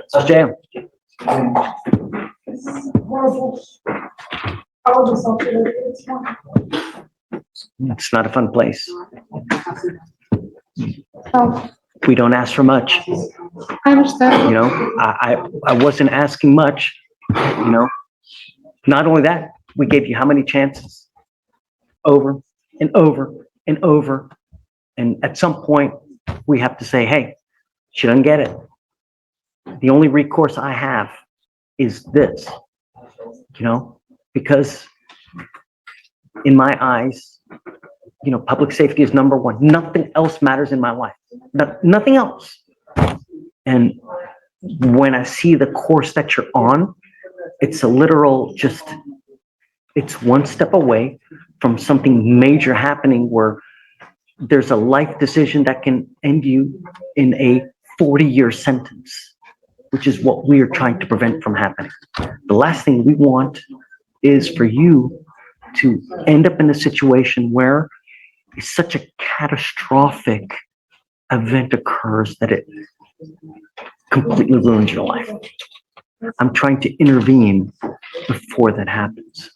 So Jam. It's not a fun place. We don't ask for much. I understand. You know, I wasn't asking much, you know. Not only that, we gave you how many chances? Over and over and over. And at some point, we have to say, hey, she doesn't get it. The only recourse I have is this, you know, because in my eyes, you know, public safety is number one. Nothing else matters in my life. Nothing else. And when I see the course that you're on, it's a literal just, it's one step away from something major happening where there's a life decision that can end you in a 40-year sentence, which is what we are trying to prevent from happening. The last thing we want is for you to end up in a situation where such a catastrophic event occurs that it completely ruins your life. I'm trying to intervene before that happens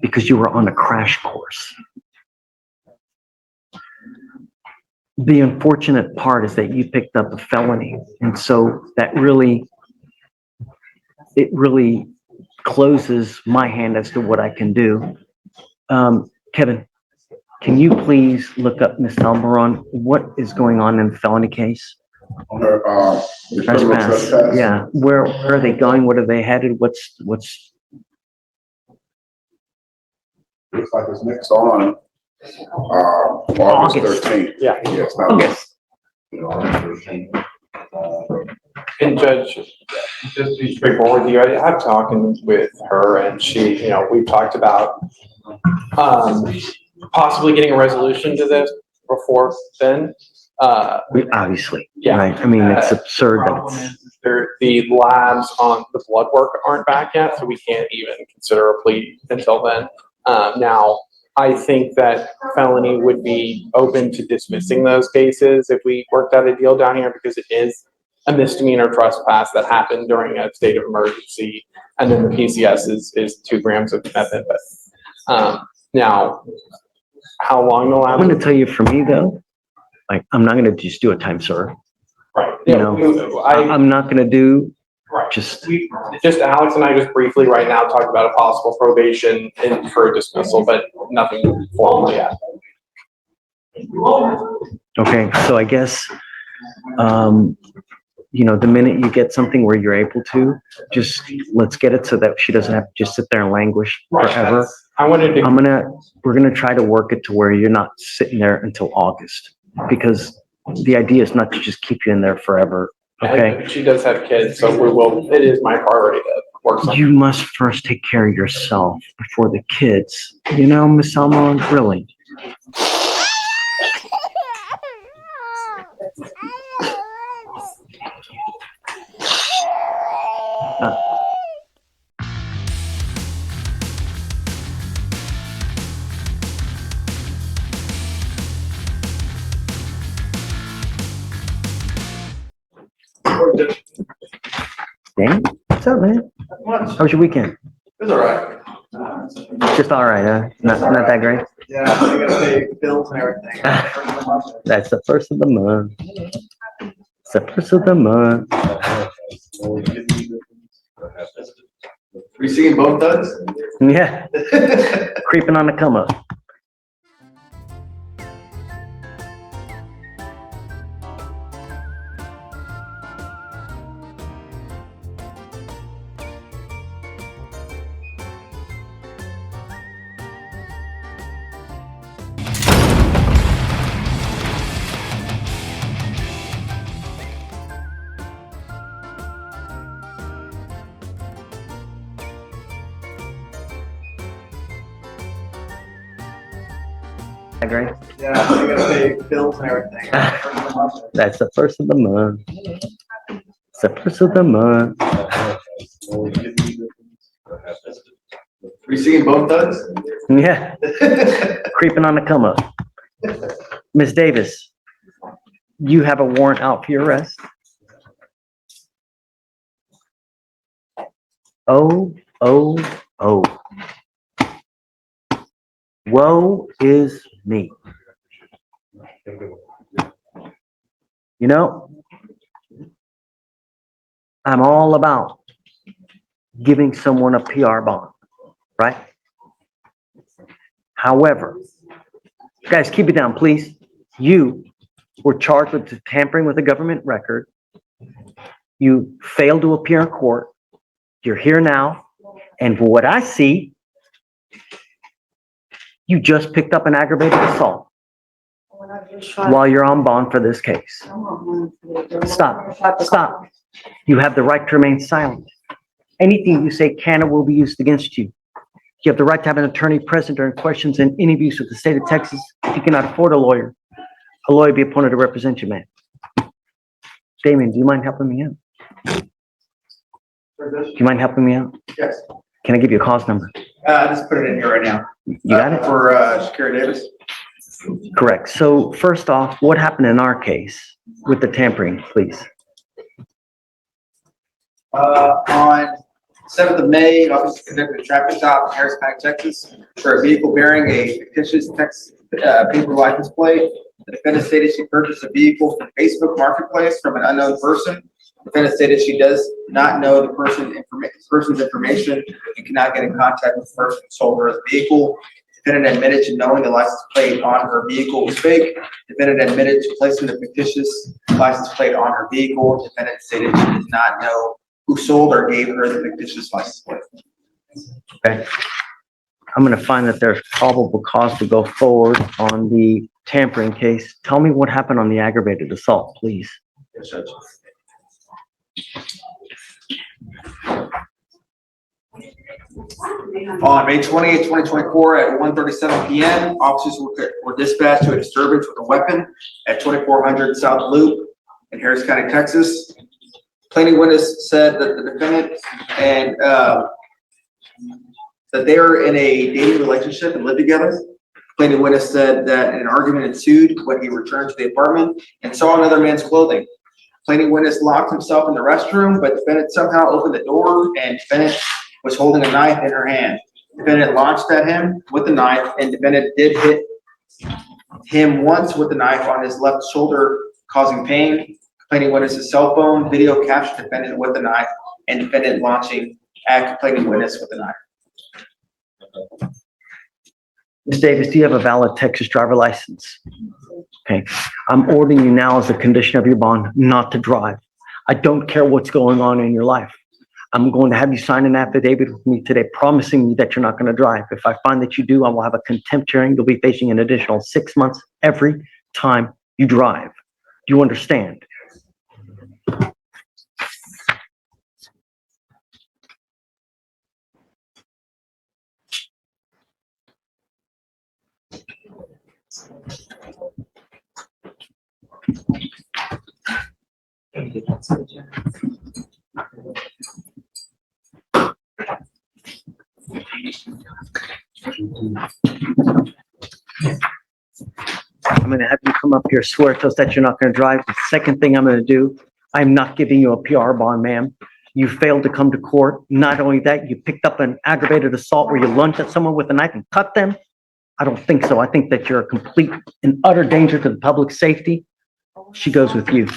because you were on a crash course. The unfortunate part is that you picked up a felony, and so that really closes my hand as to what I can do. Kevin, can you please look up Ms. Almiron? What is going on in the felony case? Trespass. Yeah. Where are they going? What are they headed? What's? Looks like it's next on August 13th. Yeah. Yes. August. And Judge, just to be straightforward with you, I have talking with her, and she, you know, we've talked about possibly getting a resolution to this before then. We obviously, Yeah. right? I mean, it's absurd that Problem is the labs on the blood work aren't back yet, so we can't even consider a plea until then. Now, I think that felony would be open to dismissing those cases if we worked out a deal down here, because it is a misdemeanor trespass that happened during a state of emergency, and then the PCS is 2 grams of methamphetamine. Now, how long the lab? I'm going to tell you, for me though, like, I'm not going to just do a time serve. Right. You know, I'm not going to do Right. just. Just Alex and I just briefly right now talked about a possible probation and for a dismissal, but nothing formal yet. Okay, so I guess, you know, the minute you get something where you're able to, just let's get it so that she doesn't have to just sit there and languish forever. I wanted to. We're gonna try to work it to where you're not sitting there until August, because the idea is not to just keep you in there forever. Okay. She does have kids, so it is my priority to work something. You must first take care of yourself before the kids. You know, Miss Almon, really. Dan, what's up, man? How was your weekend? It was all right. Just all right, huh? Not that great? Yeah, I gotta pay bills and everything. That's the first of the month. It's the first of the month. We seeing both duds? Yeah, creeping on the come up. Great. Yeah, I gotta pay bills and everything. That's the first of the month. It's the first of the month. We seeing both duds? Yeah, creeping on the come up. Miss Davis, You have a warrant out for your arrest. Oh, oh, oh. Woe is me. You know, I'm all about giving someone a PR bond, right? However, guys, keep it down, please. You were charged with tampering with a government record. You failed to appear in court. You're here now. And for what I see, you just picked up an aggravated assault while you're on bond for this case. Stop. You have the right to remain silent. Anything you say can or will be used against you. You have the right to have an attorney present during questions and interviews with the state of Texas. If you cannot afford a lawyer be appointed to represent you, man. Damien, do you mind helping me out? Do you mind helping me out? Yes. Can I give you a cause number? Just put it in here right now. You got it? For, Shakira Davis. Correct. So first off, what happened in our case with the tampering, please? On 7th of May, officers conducted a traffic stop in Harris County, Texas, for a vehicle bearing a fictitious Texas paper license plate. The defendant stated she purchased a vehicle from Facebook Marketplace from an unknown person. The defendant stated she does not know the person's information and cannot get in contact with the person who sold her the vehicle. The defendant admitted to knowing the license plate on her vehicle was fake. The defendant admitted to placing the fictitious license plate on her vehicle. The defendant stated she does not know who sold or gave her the fictitious license plate. Okay. I'm going to find that there's probable cause to go forward on the tampering case. Tell me what happened on the aggravated assault, please. Yes, Judge. On May 28, 2024, at 1:37 p.m., officers were dispatched to a disturbance with a weapon at 2400 South Loop in Harris County, Texas. Plaintiff witness said that the defendant and that they are in a dating relationship and live together. Plaintiff witness said that an argument ensued when he returned to the apartment and saw another man's clothing. Plaintiff witness locked himself in the restroom, but defendant somehow opened the door and defendant was holding a knife in her hand. Defendant launched at him with the knife, and defendant did hit him once with the knife on his left shoulder, causing pain. Complaining witness's cell phone video captured defendant with the knife and defendant launching at complaining witness with the knife. Ms. Davis, do you have a valid Texas driver license? Okay. I'm ordering you now as a condition of your bond not to drive. I don't care what's going on in your life. I'm going to have you sign an affidavit with me today promising me that you're not going to drive. If I find that you do, I will have a contempt hearing. You'll be facing an additional 6 months every time you drive. Do you understand? I'm going to have you come up here, swear to us that you're not going to drive. The second thing I'm going to do, I'm not giving you a PR bond, ma'am. You failed to come to court. Not only that, you picked up an aggravated assault where you lunged at someone with a knife and cut them. I don't think so. I think that you're a complete and utter danger to the public safety. She goes with you.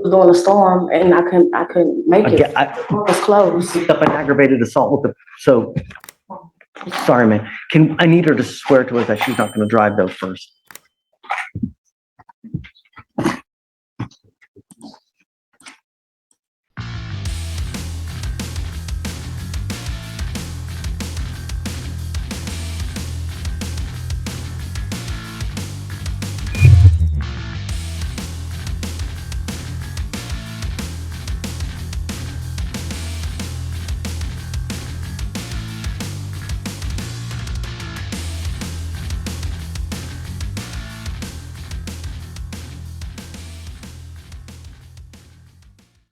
During a storm and I couldn't make it. I It was closed. picked up an aggravated assault with the, so, sorry, man. I need her to swear to us that she's not going to drive though first.